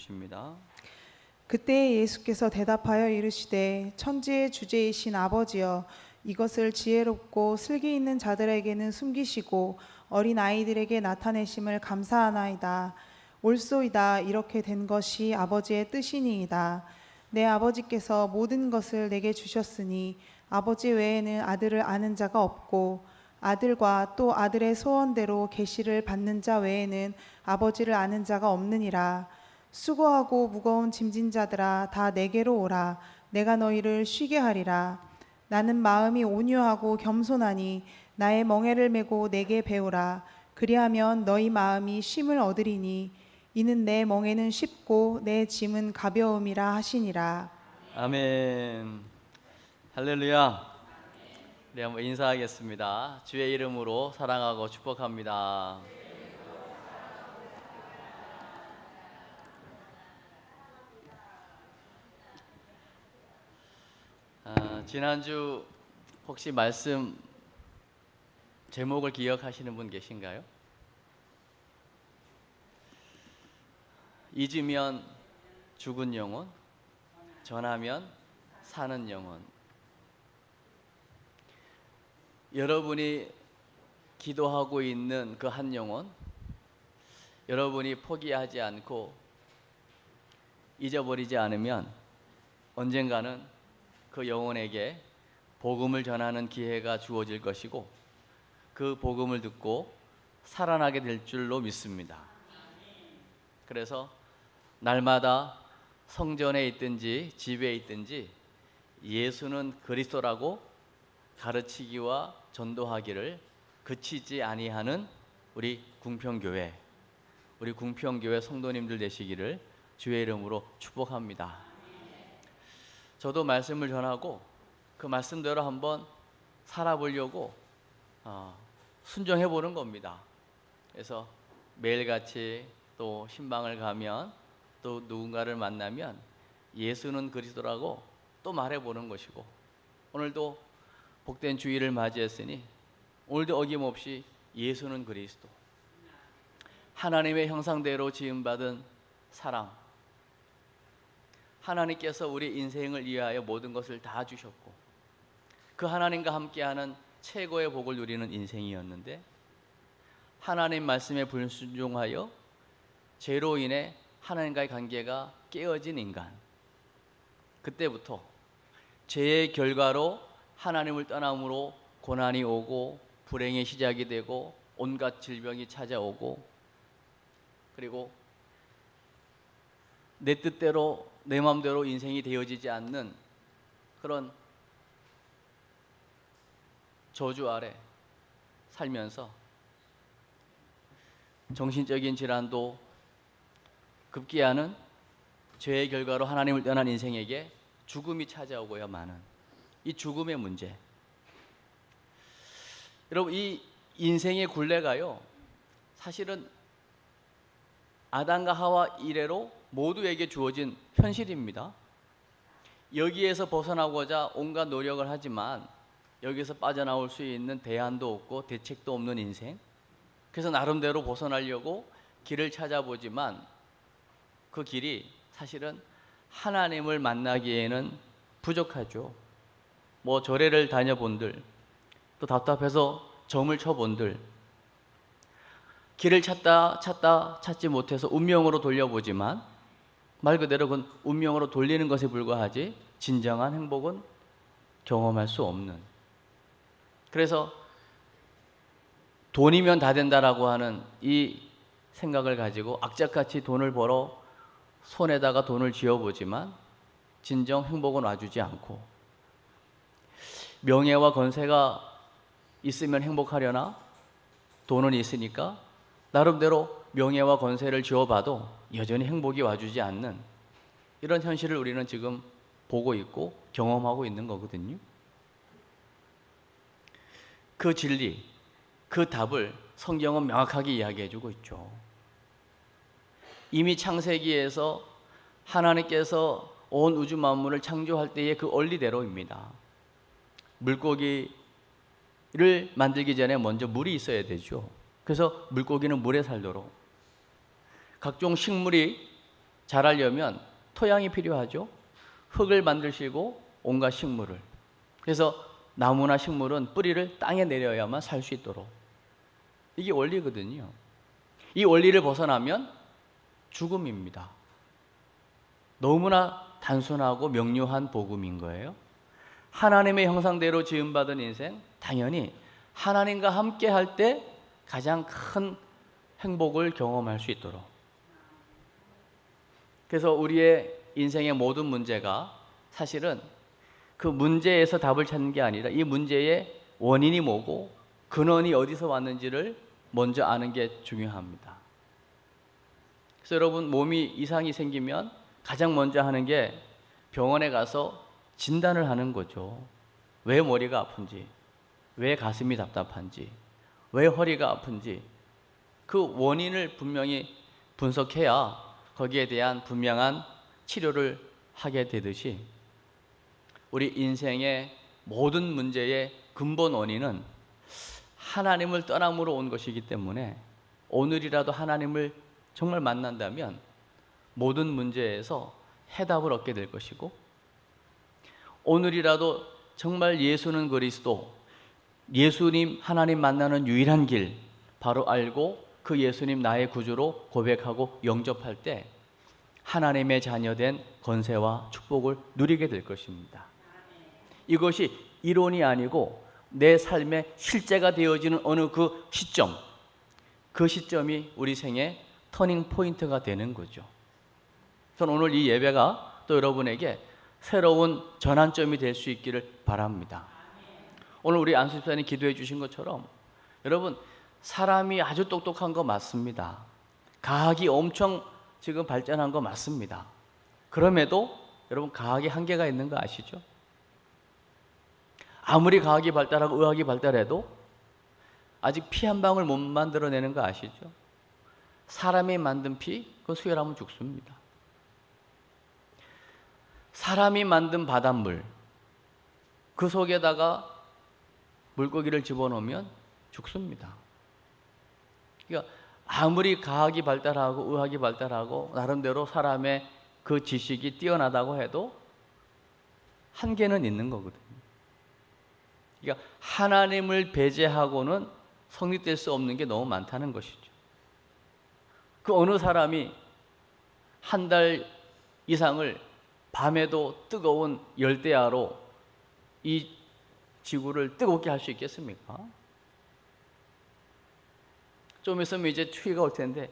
주십니다. 그때 예수께서 대답하여 이르시되 천지의 주제이신 아버지여, 이것을 지혜롭고 슬기 있는 자들에게는 숨기시고 어린 아이들에게 나타내심을 감사하나이다. 옳소이다. 이렇게 된 것이 아버지의 뜻이니이다. 내 아버지께서 모든 것을 내게 주셨으니 아버지 외에는 아들을 아는 자가 없고 아들과 또 아들의 소원대로 계시를 받는 자 외에는 아버지를 아는 자가 없느니라. 수고하고 무거운 짐진 자들아, 다 내게로 오라. 내가 너희를 쉬게 하리라. 나는 마음이 온유하고 겸손하니 나의 멍에를 메고 내게 배우라. 그리하면 너희 마음이 쉼을 얻으리니 이는 내 멍에는 쉽고 내 짐은 가벼움이라 하시니라. 아멘. 할렐루야. 우리 한번 인사하겠습니다. 주의 이름으로 사랑하고 축복합니다. 지난주 혹시 말씀 제목을 기억하시는 분 계신가요? 잊으면 죽은 영혼, 전하면 사는 영혼. 여러분이 기도하고 있는 그 한 영혼, 여러분이 포기하지 않고 잊어버리지 않으면 언젠가는 그 영혼에게 복음을 전하는 기회가 주어질 것이고 그 복음을 듣고 살아나게 될 줄로 믿습니다. 그래서 날마다 성전에 있든지 집에 있든지 예수는 그리스도라고 가르치기와 전도하기를 그치지 아니하는 우리 궁평교회 성도님들 되시기를 주의 이름으로 축복합니다. 저도 말씀을 전하고 그 말씀대로 한번 살아보려고 순종해 보는 겁니다. 그래서 매일같이 또 신방을 가면 또 누군가를 만나면 예수는 그리스도라고 또 말해보는 것이고, 오늘도 복된 주일을 맞이했으니 오늘도 어김없이 예수는 그리스도, 하나님의 형상대로 지음받은 사랑, 하나님께서 우리 인생을 위하여 모든 것을 다 주셨고 그 하나님과 함께하는 최고의 복을 누리는 인생이었는데 하나님 말씀에 불순종하여 죄로 인해 하나님과의 관계가 깨어진 인간, 그때부터 죄의 결과로 하나님을 떠남으로 고난이 오고 불행의 시작이 되고 온갖 질병이 찾아오고, 그리고 내 뜻대로 내 마음대로 인생이 되어지지 않는 그런 저주 아래 살면서 정신적인 질환도 급기야는 죄의 결과로 하나님을 떠난 인생에게 죽음이 찾아오고야 마는 이 죽음의 문제. 여러분, 이 인생의 굴레가요, 사실은 아담과 하와 이래로 모두에게 주어진 현실입니다. 여기에서 벗어나고자 온갖 노력을 하지만 여기서 빠져나올 수 있는 대안도 없고 대책도 없는 인생. 그래서 나름대로 벗어나려고 길을 찾아보지만 그 길이 사실은 하나님을 만나기에는 부족하죠. 뭐 절에를 다녀본들, 또 답답해서 점을 쳐본들, 길을 찾지 못해서 운명으로 돌려보지만 말 그대로 그건 운명으로 돌리는 것에 불과하지 진정한 행복은 경험할 수 없는, 그래서 돈이면 다 된다라고 하는 이 생각을 가지고 악착같이 돈을 벌어 손에다가 돈을 쥐어보지만 진정 행복은 와주지 않고, 명예와 권세가 있으면 행복하려나? 돈은 있으니까 나름대로 명예와 권세를 쥐어봐도 여전히 행복이 와주지 않는 이런 현실을 우리는 지금 보고 있고 경험하고 있는 거거든요. 그 진리, 그 답을 성경은 명확하게 이야기해주고 있죠. 이미 창세기에서 하나님께서 온 우주 만물을 창조할 때의 그 원리대로입니다. 물고기를 만들기 전에 먼저 물이 있어야 되죠. 그래서 물고기는 물에 살도록, 각종 식물이 자라려면 토양이 필요하죠. 흙을 만드시고 온갖 식물을. 그래서 나무나 식물은 뿌리를 땅에 내려야만 살 수 있도록. 이게 원리거든요. 이 원리를 벗어나면 죽음입니다. 너무나 단순하고 명료한 복음인 거예요. 하나님의 형상대로 지음받은 인생, 당연히 하나님과 함께 할 때 가장 큰 행복을 경험할 수 있도록. 그래서 우리의 인생의 모든 문제가 사실은 그 문제에서 답을 찾는 게 아니라 이 문제의 원인이 뭐고 근원이 어디서 왔는지를 먼저 아는 게 중요합니다. 그래서 여러분, 몸이 이상이 생기면 가장 먼저 하는 게 병원에 가서 진단을 하는 거죠. 왜 머리가 아픈지, 왜 가슴이 답답한지, 왜 허리가 아픈지 그 원인을 분명히 분석해야 거기에 대한 분명한 치료를 하게 되듯이 우리 인생의 모든 문제의 근본 원인은 하나님을 떠남으로 온 것이기 때문에 오늘이라도 하나님을 정말 만난다면 모든 문제에서 해답을 얻게 될 것이고, 오늘이라도 정말 예수는 그리스도, 예수님 하나님 만나는 유일한 길 바로 알고 그 예수님 나의 구주로 고백하고 영접할 때 하나님의 자녀된 권세와 축복을 누리게 될 것입니다. 이것이 이론이 아니고 내 삶의 실제가 되어지는 어느 그 시점, 그 시점이 우리 생의 터닝 포인트가 되는 거죠. 저는 오늘 이 예배가 또 여러분에게 새로운 전환점이 될 수 있기를 바랍니다. 오늘 우리 안수 집사님 기도해 주신 것처럼 여러분, 사람이 아주 똑똑한 거 맞습니다. 과학이 엄청 지금 발전한 거 맞습니다. 그럼에도 여러분, 과학의 한계가 있는 거 아시죠? 아무리 과학이 발달하고 의학이 발달해도 아직 피 한 방울 못 만들어내는 거 아시죠? 사람이 만든 피, 그건 수혈하면 죽습니다. 사람이 만든 바닷물, 그 속에다가 물고기를 집어넣으면 죽습니다. 그러니까 아무리 과학이 발달하고 의학이 발달하고 나름대로 사람의 그 지식이 뛰어나다고 해도 한계는 있는 거거든요. 그러니까 하나님을 배제하고는 성립될 수 없는 게 너무 많다는 것이죠. 그 어느 사람이 한 달 이상을 밤에도 뜨거운 열대야로 이 지구를 뜨겁게 할 수 있겠습니까? 좀 있으면 이제 추위가 올 텐데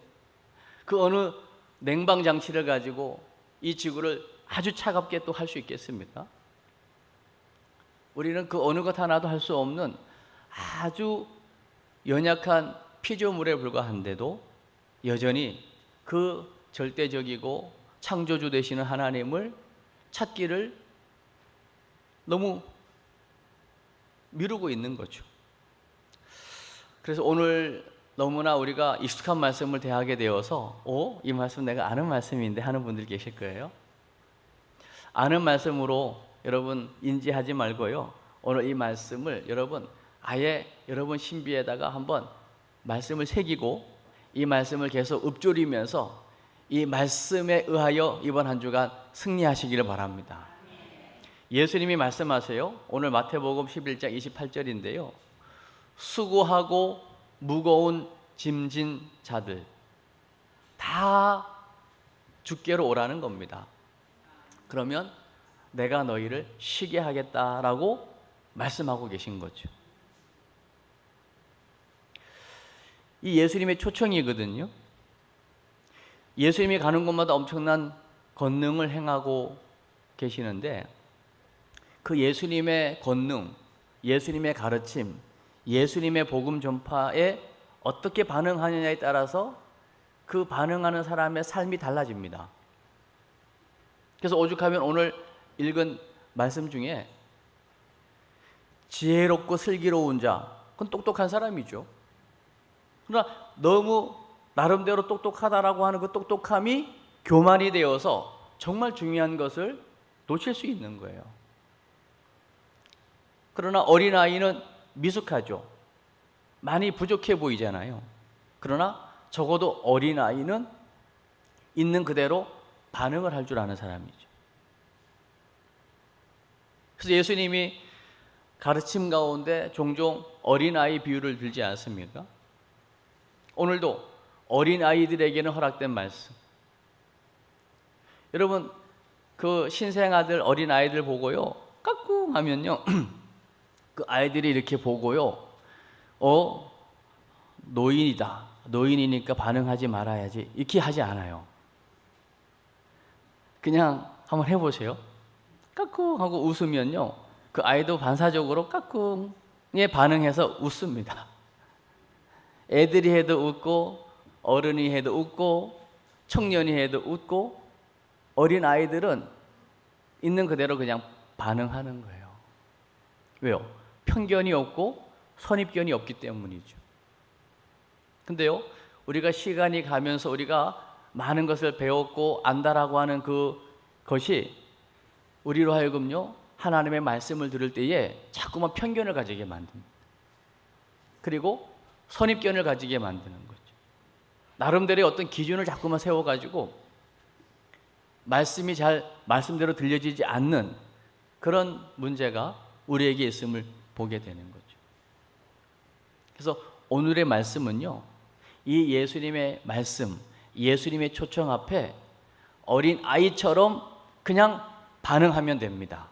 그 어느 냉방 장치를 가지고 이 지구를 아주 차갑게 또 할 수 있겠습니까? 우리는 그 어느 것 하나도 할 수 없는 아주 연약한 피조물에 불과한데도 여전히 그 절대적이고 창조주 되시는 하나님을 찾기를 너무 미루고 있는 거죠. 그래서 오늘 너무나 우리가 익숙한 말씀을 대하게 되어서 이 말씀 내가 아는 말씀인데 하는 분들 계실 거예요. 아는 말씀으로 여러분 인지하지 말고요, 오늘 이 말씀을 여러분 아예 여러분 신비에다가 한번 말씀을 새기고 이 말씀을 계속 읊조리면서 이 말씀에 의하여 이번 한 주간 승리하시기를 바랍니다. 예수님이 말씀하세요. 오늘 마태복음 11장 28절인데요. 수고하고 무거운 짐진 자들 다 주께로 오라는 겁니다. 그러면 내가 너희를 쉬게 하겠다라고 말씀하고 계신 거죠. 이 예수님의 초청이거든요. 예수님이 가는 곳마다 엄청난 권능을 행하고 계시는데 그 예수님의 권능, 예수님의 가르침, 예수님의 복음 전파에 어떻게 반응하느냐에 따라서 그 반응하는 사람의 삶이 달라집니다. 그래서 오죽하면 오늘 읽은 말씀 중에 지혜롭고 슬기로운 자, 그건 똑똑한 사람이죠. 그러나 너무 나름대로 똑똑하다라고 하는 그 똑똑함이 교만이 되어서 정말 중요한 것을 놓칠 수 있는 거예요. 그러나 어린아이는 미숙하죠. 많이 부족해 보이잖아요. 그러나 적어도 어린아이는 있는 그대로 반응을 할 줄 아는 사람이죠. 그래서 예수님이 가르침 가운데 종종 어린아이 비유를 들지 않습니까? 오늘도 어린아이들에게는 허락된 말씀. 여러분, 그 신생아들 어린아이들 보고요, 까꿍 하면요 그 아이들이 이렇게 보고요, 노인이다, 노인이니까 반응하지 말아야지, 이렇게 하지 않아요. 그냥 한번 해보세요. 까꿍 하고 웃으면요, 그 아이도 반사적으로 까꿍에 반응해서 웃습니다. 애들이 해도 웃고, 어른이 해도 웃고, 청년이 해도 웃고, 어린 아이들은 있는 그대로 그냥 반응하는 거예요. 왜요? 편견이 없고 선입견이 없기 때문이죠. 근데요, 우리가 시간이 가면서 우리가 많은 것을 배웠고 안다라고 하는 그것이 우리로 하여금요, 하나님의 말씀을 들을 때에 자꾸만 편견을 가지게 만듭니다. 그리고 선입견을 가지게 만드는 거죠. 나름대로의 어떤 기준을 자꾸만 세워가지고 말씀이 잘 말씀대로 들려지지 않는 그런 문제가 우리에게 있음을 보게 되는 거죠. 그래서 오늘의 말씀은요, 이 예수님의 말씀, 예수님의 초청 앞에 어린 아이처럼 그냥 반응하면 됩니다.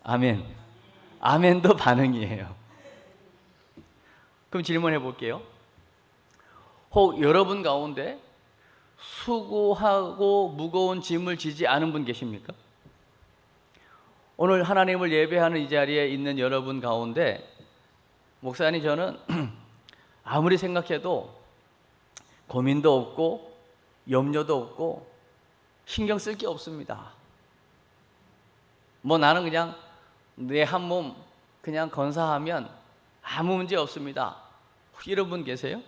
아멘. 아멘도 반응이에요. 그럼 질문해 볼게요. 혹 여러분 가운데 수고하고 무거운 짐을 지지 않은 분 계십니까? 오늘 하나님을 예배하는 이 자리에 있는 여러분 가운데, 목사님 저는 아무리 생각해도 고민도 없고 염려도 없고 신경 쓸 게 없습니다. 뭐 나는 그냥 내 한 몸 그냥 건사하면 아무 문제 없습니다. 혹시 이런 분 계세요?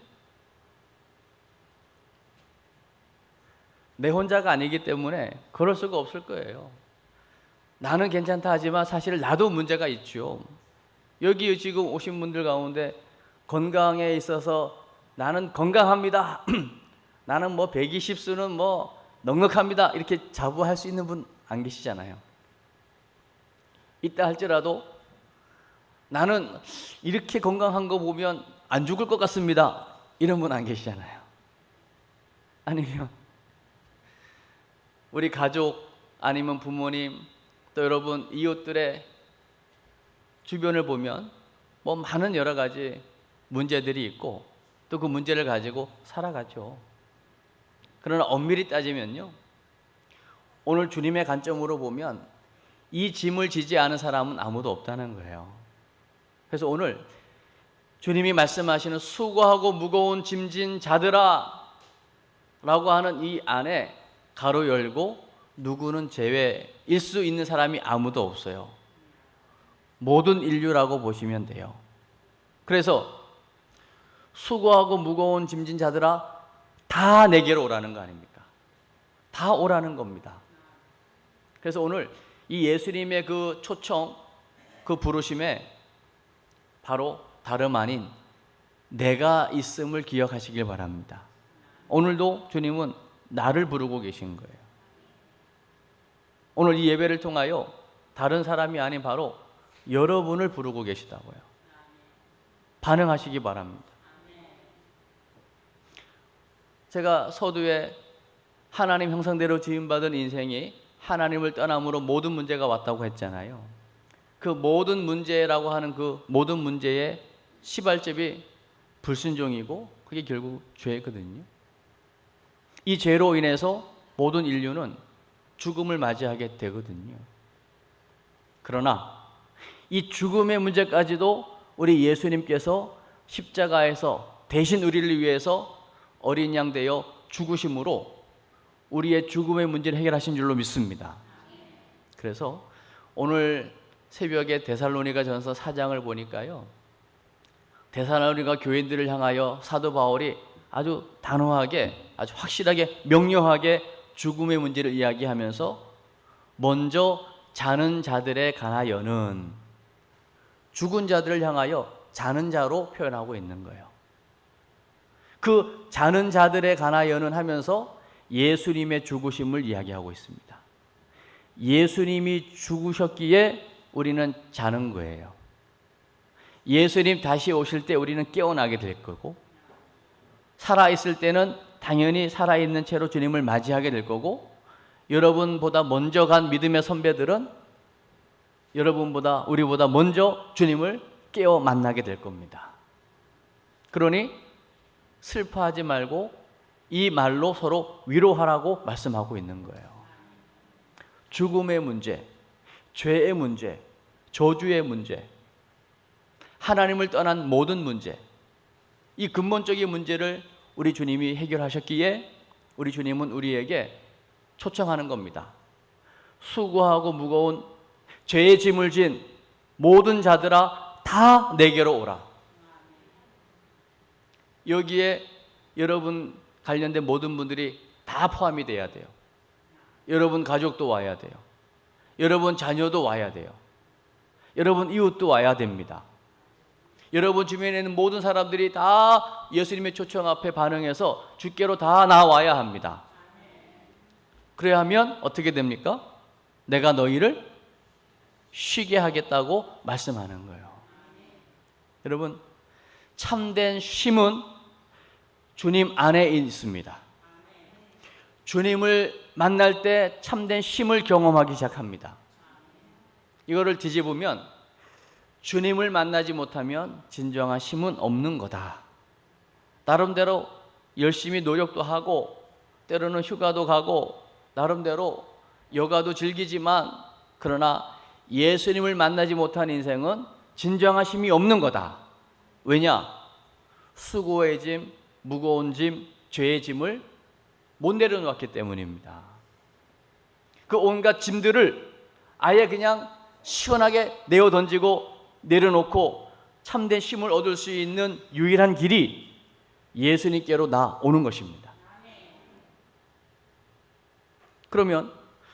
내 혼자가 아니기 때문에 그럴 수가 없을 거예요. 나는 괜찮다 하지만 사실 나도 문제가 있죠. 여기 지금 오신 분들 가운데 건강에 있어서 나는 건강합니다. 나는 뭐 120수는 뭐 넉넉합니다. 이렇게 자부할 수 있는 분 안 계시잖아요. 있다 할지라도 나는 이렇게 건강한 거 보면 안 죽을 것 같습니다. 이런 분 안 계시잖아요. 아니면 우리 가족 아니면 부모님 또 여러분 이웃들의 주변을 보면 뭐 많은 여러 가지 문제들이 있고 또 그 문제를 가지고 살아가죠. 그러나 엄밀히 따지면요, 오늘 주님의 관점으로 보면 이 짐을 지지 않은 사람은 아무도 없다는 거예요. 그래서 오늘 주님이 말씀하시는 수고하고 무거운 짐진 자들아 라고 하는 이 안에 가로 열고 누구는 제외일 수 있는 사람이 아무도 없어요. 모든 인류라고 보시면 돼요. 그래서 수고하고 무거운 짐진 자들아 다 내게로 오라는 거 아닙니까? 다 오라는 겁니다. 그래서 오늘 이 예수님의 그 초청, 그 부르심에 바로 다름 아닌 내가 있음을 기억하시길 바랍니다. 오늘도 주님은 나를 부르고 계신 거예요. 오늘 이 예배를 통하여 다른 사람이 아닌 바로 여러분을 부르고 계시다고요. 반응하시기 바랍니다. 제가 서두에 하나님 형상대로 지음받은 인생이 하나님을 떠남으로 모든 문제가 왔다고 했잖아요. 그 모든 문제라고 하는 그 모든 문제의 시발점이 불순종이고 그게 결국 죄거든요. 이 죄로 인해서 모든 인류는 죽음을 맞이하게 되거든요. 그러나 이 죽음의 문제까지도 우리 예수님께서 십자가에서 대신 우리를 위해서 어린 양 되어 죽으심으로 우리의 죽음의 문제를 해결하신 줄로 믿습니다. 그래서 오늘 새벽에 데살로니가 전서 4장을 보니까요, 데살로니가 교인들을 향하여 사도 바울이 아주 단호하게, 아주 확실하게, 명료하게 죽음의 문제를 이야기하면서 먼저 자는 자들에 관하여는, 죽은 자들을 향하여 자는 자로 표현하고 있는 거예요. 그 자는 자들에 관하여는 하면서 예수님의 죽으심을 이야기하고 있습니다. 예수님이 죽으셨기에 우리는 자는 거예요. 예수님 다시 오실 때 우리는 깨어나게 될 거고, 살아있을 때는 당연히 살아있는 채로 주님을 맞이하게 될 거고, 여러분보다 먼저 간 믿음의 선배들은 여러분보다, 우리보다 먼저 주님을 깨어 만나게 될 겁니다. 그러니 슬퍼하지 말고 이 말로 서로 위로하라고 말씀하고 있는 거예요. 죽음의 문제, 죄의 문제, 저주의 문제, 하나님을 떠난 모든 문제, 이 근본적인 문제를 우리 주님이 해결하셨기에 우리 주님은 우리에게 초청하는 겁니다. 수고하고 무거운 죄의 짐을 진 모든 자들아 다 내게로 오라. 여기에 여러분 관련된 모든 분들이 다 포함이 돼야 돼요. 여러분 가족도 와야 돼요. 여러분 자녀도 와야 돼요. 여러분 이웃도 와야 됩니다. 여러분 주변에 있는 모든 사람들이 다 예수님의 초청 앞에 반응해서 주께로 다 나와야 합니다. 그래야 하면 어떻게 됩니까? 내가 너희를 쉬게 하겠다고 말씀하는 거예요. 여러분, 참된 쉼은 주님 안에 있습니다. 주님을 만날 때 참된 쉼을 경험하기 시작합니다. 이거를 뒤집으면 주님을 만나지 못하면 진정한 쉼은 없는 거다. 나름대로 열심히 노력도 하고 때로는 휴가도 가고 나름대로 여가도 즐기지만 그러나 예수님을 만나지 못한 인생은 진정한 쉼이 없는 거다. 왜냐? 수고의 짐, 무거운 짐, 죄의 짐을 못 내려놓았기 때문입니다. 그 온갖 짐들을 아예 그냥 시원하게 내어 던지고 내려놓고 참된 쉼을 얻을 수 있는 유일한 길이 예수님께로 나오는 것입니다. 그러면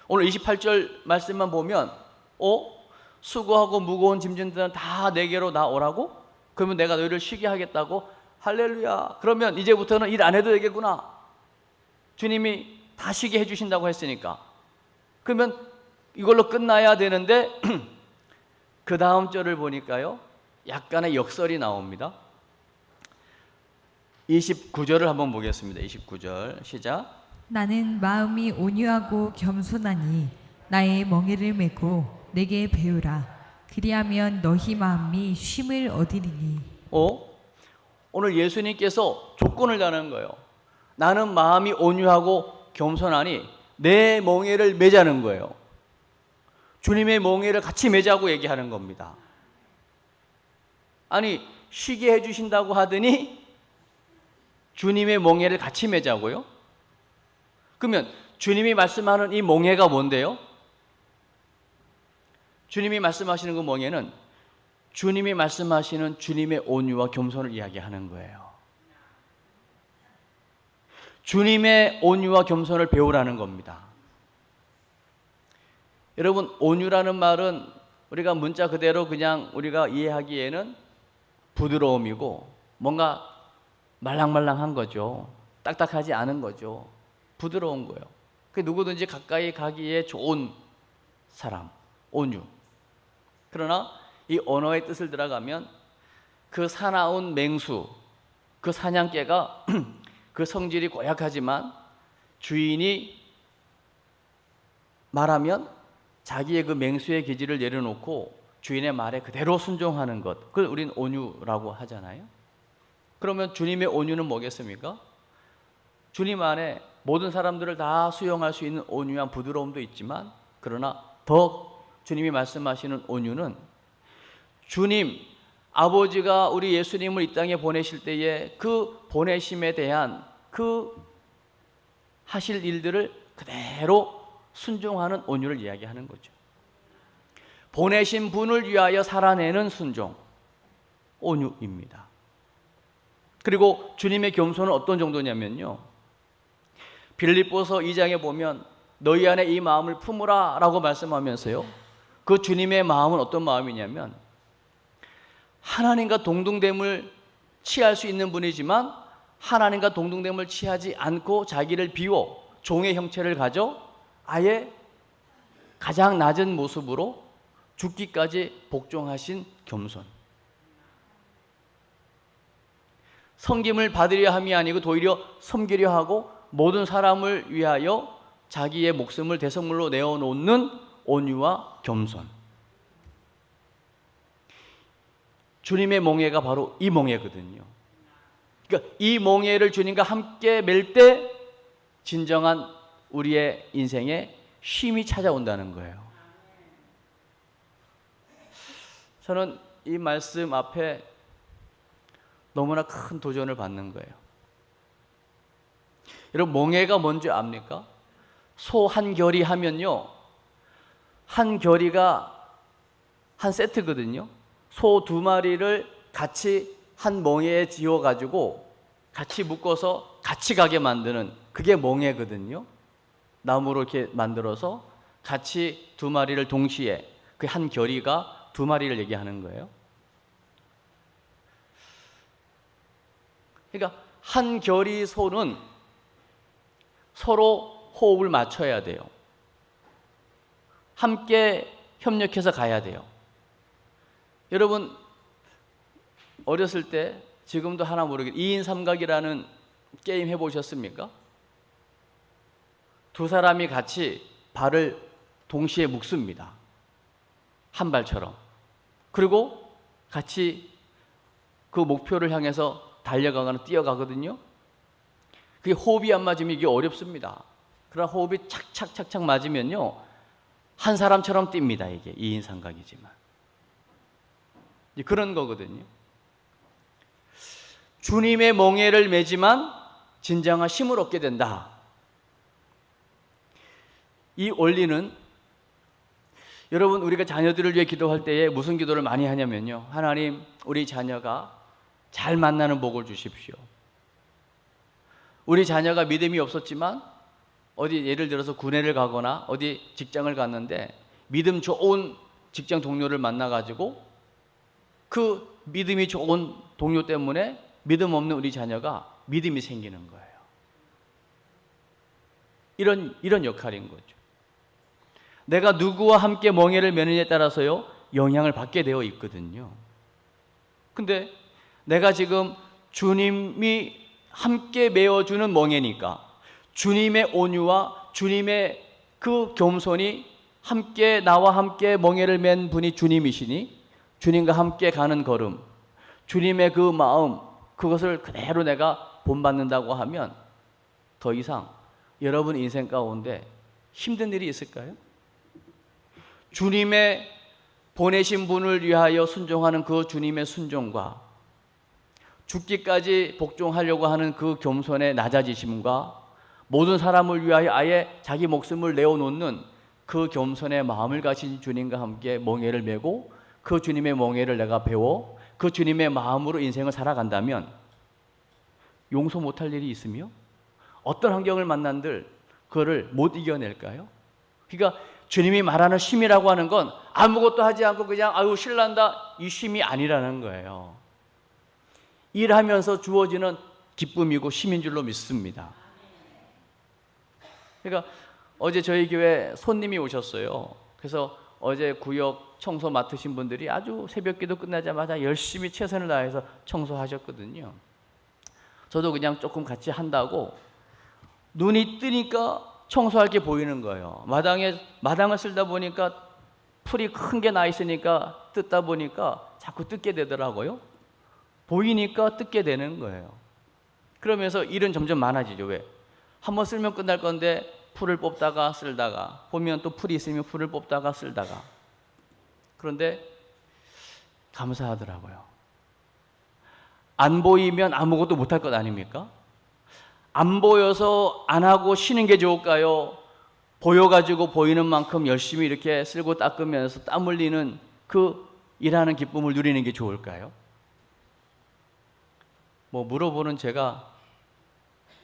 오늘 28절 말씀만 보면 수고하고 무거운 짐진들은 다 내게로 나오라고? 그러면 내가 너희를 쉬게 하겠다고? 할렐루야. 그러면 이제부터는 일 안 해도 되겠구나. 주님이 다 쉬게 해주신다고 했으니까. 그러면 이걸로 끝나야 되는데 그 다음 절을 보니까요, 약간의 역설이 나옵니다. 29절을 한번 보겠습니다. 29절 시작. 나는 마음이 온유하고 겸손하니 나의 멍에를 메고 내게 배우라. 그리하면 너희 마음이 쉼을 얻으리니. 오늘 예수님께서 조건을 다는 거예요. 나는 마음이 온유하고 겸손하니 내 멍에를 매자는 거예요. 주님의 멍에를 같이 매자고 얘기하는 겁니다. 아니, 쉬게 해주신다고 하더니 주님의 멍에를 같이 매자고요? 그러면 주님이 말씀하는 이 멍에가 뭔데요? 주님이 말씀하시는 그 멍에는 주님이 말씀하시는 주님의 온유와 겸손을 이야기하는 거예요. 주님의 온유와 겸손을 배우라는 겁니다. 여러분, 온유라는 말은 우리가 문자 그대로 그냥 우리가 이해하기에는 부드러움이고 뭔가 말랑말랑한 거죠. 딱딱하지 않은 거죠. 부드러운 거예요. 그 누구든지 가까이 가기에 좋은 사람, 온유. 그러나 이 언어의 뜻을 들어가면 그 사나운 맹수, 그 사냥개가 그 성질이 고약하지만 주인이 말하면 자기의 그 맹수의 기질을 내려놓고 주인의 말에 그대로 순종하는 것, 그걸 우리는 온유라고 하잖아요. 그러면 주님의 온유는 뭐겠습니까? 주님 안에 모든 사람들을 다 수용할 수 있는 온유한 부드러움도 있지만, 그러나 더 주님이 말씀하시는 온유는 주님, 아버지가 우리 예수님을 이 땅에 보내실 때에 그 보내심에 대한 그 하실 일들을 그대로 순종하는 온유를 이야기하는 거죠. 보내신 분을 위하여 살아내는 순종, 온유입니다. 그리고 주님의 겸손은 어떤 정도냐면요, 빌립보서 2장에 보면 너희 안에 이 마음을 품으라 라고 말씀하면서요, 그 주님의 마음은 어떤 마음이냐면 하나님과 동등됨을 취할 수 있는 분이지만 하나님과 동등됨을 취하지 않고 자기를 비워 종의 형체를 가져 아예 가장 낮은 모습으로 죽기까지 복종하신 겸손. 섬김을 받으려 함이 아니고 도리어 섬기려 하고 모든 사람을 위하여 자기의 목숨을 대성물로 내어놓는 온유와 겸손. 주님의 몽해가 바로 이 몽해거든요. 그러니까 이 몽해를 주님과 함께 맬 때 진정한 우리의 인생에 쉼이 찾아온다는 거예요. 저는 이 말씀 앞에 너무나 큰 도전을 받는 거예요. 여러분, 몽해가 뭔지 압니까? 소 한 결이 하면요, 한 결이가 한 세트거든요. 소 2마리를 같이 한 몽해에 지어가지고 같이 묶어서 같이 가게 만드는, 그게 몽해거든요. 나무로 이렇게 만들어서 같이 2마리를 동시에, 그 한 결이가 2마리를 얘기하는 거예요. 그러니까 한 결이 소는 서로 호흡을 맞춰야 돼요. 함께 협력해서 가야 돼요. 여러분, 어렸을 때, 지금도 하나 모르겠어요, 2인 삼각이라는 게임 해보셨습니까? 2사람이 같이 발을 동시에 묶습니다. 한 발처럼. 그리고 같이 그 목표를 향해서 달려가거나 뛰어가거든요. 그게 호흡이 안 맞으면 이게 어렵습니다. 그러나 호흡이 착착착착 맞으면요, 한 사람처럼 뜁니다. 이게 2인 삼각이지만. 그런 거거든요. 주님의 몽해를 매지만 진정한 힘을 얻게 된다. 이 원리는, 여러분, 우리가 자녀들을 위해 기도할 때에 무슨 기도를 많이 하냐면요, 하나님, 우리 자녀가 잘 만나는 복을 주십시오. 우리 자녀가 믿음이 없었지만 어디 예를 들어서 군회를 가거나 어디 직장을 갔는데 믿음 좋은 직장 동료를 만나가지고 그 믿음이 좋은 동료 때문에 믿음 없는 우리 자녀가 믿음이 생기는 거예요. 이런 역할인 거죠. 내가 누구와 함께 멍에를 매느냐에 따라서요, 영향을 받게 되어 있거든요. 근데 내가 지금 주님이 함께 메어주는 멍에니까 주님의 온유와 주님의 그 겸손이 함께, 나와 함께 멍에를 맨 분이 주님이시니 주님과 함께 가는 걸음, 주님의 그 마음, 그것을 그대로 내가 본받는다고 하면 더 이상 여러분 인생 가운데 힘든 일이 있을까요? 주님의 보내신 분을 위하여 순종하는 그 주님의 순종과 죽기까지 복종하려고 하는 그 겸손의 낮아지심과 모든 사람을 위하여 아예 자기 목숨을 내어놓는 그 겸손의 마음을 가진 주님과 함께 멍에를 메고 그 주님의 멍에를 내가 배워 그 주님의 마음으로 인생을 살아간다면 용서 못할 일이 있으며 어떤 환경을 만난들 그거를 못 이겨낼까요? 그러니까 주님이 말하는 쉼이라고 하는 건 아무것도 하지 않고 그냥 아유 신난다, 이 쉼이 아니라는 거예요. 일하면서 주어지는 기쁨이고 쉼인 줄로 믿습니다. 그러니까 어제 저희 교회 손님이 오셨어요. 그래서 어제 구역 청소 맡으신 분들이 아주 새벽기도 끝나자마자 열심히 최선을 다해서 청소하셨거든요. 저도 그냥 조금 같이 한다고 눈이 뜨니까 청소할 게 보이는 거예요. 마당을 쓸다 보니까 풀이 큰 게 나 있으니까 뜯다 보니까 자꾸 뜯게 되더라고요. 보이니까 뜯게 되는 거예요. 그러면서 일은 점점 많아지죠. 왜? 한번 쓸면 끝날 건데 풀을 뽑다가 쓸다가 보면 또 풀이 있으면 풀을 뽑다가 쓸다가. 그런데 감사하더라고요. 안 보이면 아무것도 못할 것 아닙니까? 안 보여서 안 하고 쉬는 게 좋을까요? 보여가지고 보이는 만큼 열심히 이렇게 쓸고 닦으면서 땀 흘리는 그 일하는 기쁨을 누리는 게 좋을까요? 뭐 물어보는 제가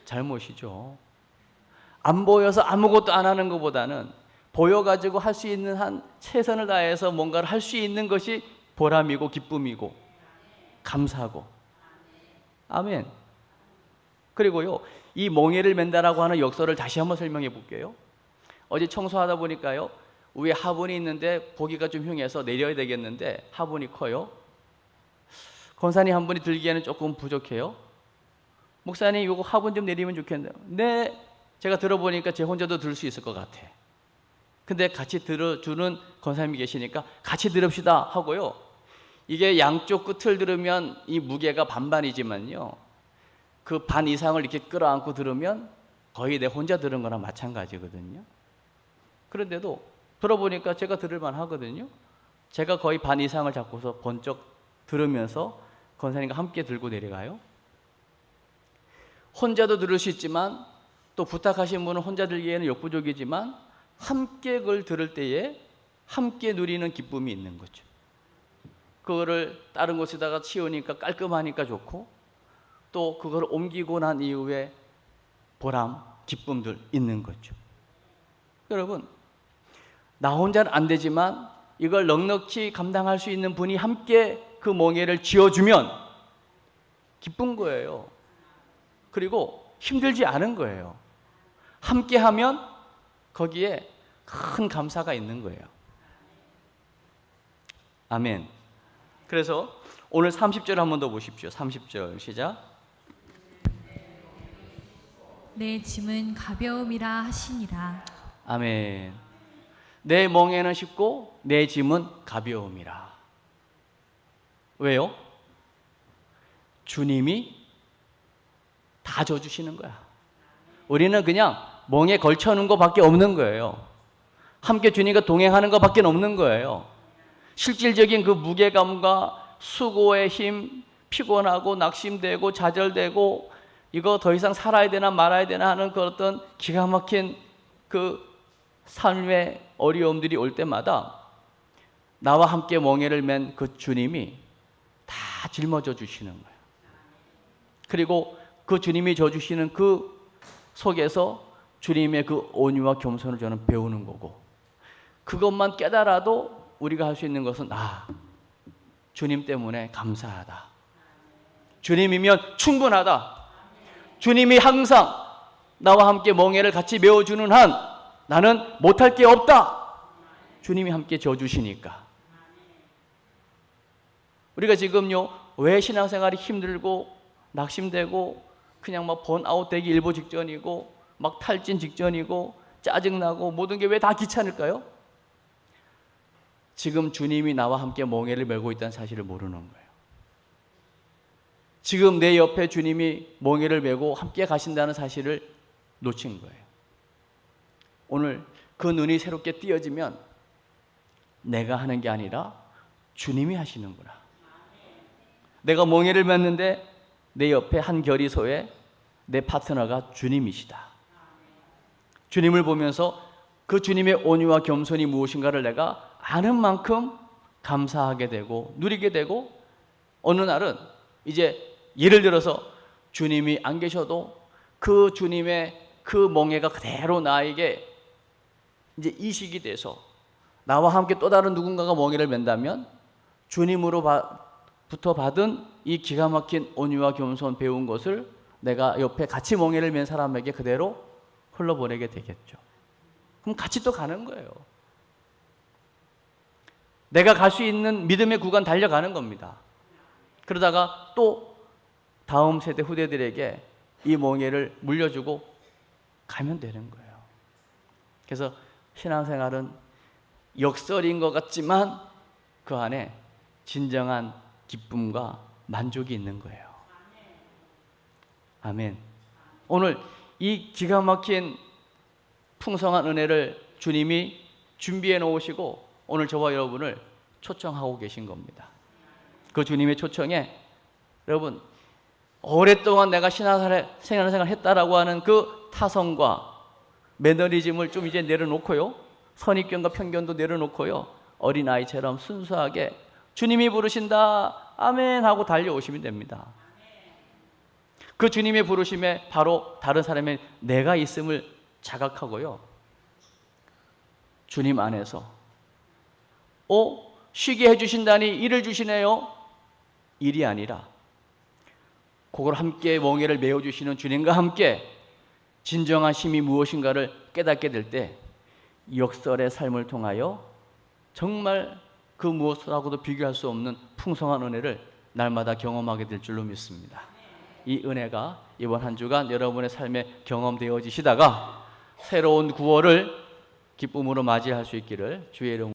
잘못이죠. 안 보여서 아무것도 안 하는 것보다는 보여가지고 할 수 있는 한 최선을 다해서 뭔가를 할 수 있는 것이 보람이고 기쁨이고 감사하고. 아멘. 그리고요, 이 멍에를 맨다라고 하는 역설을 다시 한번 설명해 볼게요. 어제 청소하다 보니까요, 위에 화분이 있는데 보기가 좀 흉해서 내려야 되겠는데 화분이 커요. 권사님 한 분이 들기에는 조금 부족해요. 목사님 이거 화분 좀 내리면 좋겠네요. 네, 제가 들어보니까 제 혼자도 들을 수 있을 것 같아. 근데 같이 들어주는 권사님이 계시니까 같이 들읍시다 하고요. 이게 양쪽 끝을 들으면 이 무게가 반반이지만요, 그 반 이상을 이렇게 끌어안고 들으면 거의 내 혼자 들은 거랑 마찬가지거든요. 그런데도 들어보니까 제가 들을만 하거든요. 제가 거의 반 이상을 잡고서 번쩍 들으면서 권사님과 함께 들고 내려가요. 혼자도 들을 수 있지만 또 부탁하신 분은 혼자 들기에는 역부족이지만 함께 그걸 들을 때에 함께 누리는 기쁨이 있는 거죠. 그거를 다른 곳에다가 치우니까 깔끔하니까 좋고, 또 그걸 옮기고 난 이후에 보람, 기쁨들 있는 거죠. 여러분, 나 혼자는 안 되지만 이걸 넉넉히 감당할 수 있는 분이 함께 그 멍에를 쥐어주면 기쁜 거예요. 그리고 힘들지 않은 거예요. 함께 하면 거기에 큰 감사가 있는 거예요. 아멘. 그래서 오늘 30절 한 번 더 보십시오. 30절 시작. 내 짐은 가벼움이라 하시니라. 아멘. 내 멍에는 쉽고 내 짐은 가벼움이라. 왜요? 주님이 다 져주시는 거야. 우리는 그냥 멍에 걸쳐놓은 것밖에 없는 거예요. 함께 주님과 동행하는 것밖에 없는 거예요. 실질적인 그 무게감과 수고의 힘, 피곤하고 낙심되고 좌절되고 이거 더 이상 살아야 되나 말아야 되나 하는 그 어떤 기가 막힌 그 삶의 어려움들이 올 때마다 나와 함께 멍에를 맨 그 주님이 다 짊어져 주시는 거예요. 그리고 그 주님이 져주시는 그 속에서 주님의 그 온유와 겸손을 저는 배우는 거고, 그것만 깨달아도 우리가 할 수 있는 것은 주님 때문에 감사하다. 주님이면 충분하다. 주님이 항상 나와 함께 멍에를 같이 메워주는 한 나는 못할 게 없다. 주님이 함께 져주시니까. 우리가 지금요, 왜 신앙생활이 힘들고 낙심되고 그냥 막 번아웃 되기 일보 직전이고 막 탈진 직전이고 짜증나고 모든 게 왜 다 귀찮을까요? 지금 주님이 나와 함께 멍에를 메고 있다는 사실을 모르는 거예요. 지금 내 옆에 주님이 멍에를 메고 함께 가신다는 사실을 놓친 거예요. 오늘 그 눈이 새롭게 띄어지면 내가 하는 게 아니라 주님이 하시는구나. 내가 멍에를 맸는데 내 옆에 한 결의소에 내 파트너가 주님이시다. 주님을 보면서 그 주님의 온유와 겸손이 무엇인가를 내가 아는 만큼 감사하게 되고 누리게 되고, 어느 날은 이제 예를 들어서 주님이 안 계셔도 그 주님의 그 멍에가 그대로 나에게 이제 이식이 돼서 나와 함께 또 다른 누군가가 멍에를 맨다면 주님으로부터 받은 이 기가 막힌 온유와 겸손 배운 것을 내가 옆에 같이 멍에를 맨 사람에게 그대로 흘러보내게 되겠죠. 그럼 같이 또 가는 거예요. 내가 갈 수 있는 믿음의 구간 달려가는 겁니다. 그러다가 또 다음 세대 후대들에게 이 멍에를 물려주고 가면 되는 거예요. 그래서 신앙생활은 역설인 것 같지만 그 안에 진정한 기쁨과 만족이 있는 거예요. 아멘. 오늘 이 기가 막힌 풍성한 은혜를 주님이 준비해 놓으시고 오늘 저와 여러분을 초청하고 계신 겁니다. 그 주님의 초청에 여러분, 오랫동안 내가 신앙생활 했다라고 하는 그 타성과 매너리즘을 좀 이제 내려놓고요, 선입견과 편견도 내려놓고요, 어린아이처럼 순수하게 주님이 부르신다 아멘 하고 달려오시면 됩니다. 그 주님의 부르심에 바로 다른 사람의 내가 있음을 자각하고요, 주님 안에서 쉬게 해주신다니 일을 주시네요. 일이 아니라 그걸 함께 멍에를 메워주시는 주님과 함께 진정한 힘이 무엇인가를 깨닫게 될 때 역설의 삶을 통하여 정말 그 무엇하고도 비교할 수 없는 풍성한 은혜를 날마다 경험하게 될 줄로 믿습니다. 이 은혜가 이번 한 주간 여러분의 삶에 경험되어지시다가 새로운 9월을 기쁨으로 맞이할 수 있기를 주의 이름으로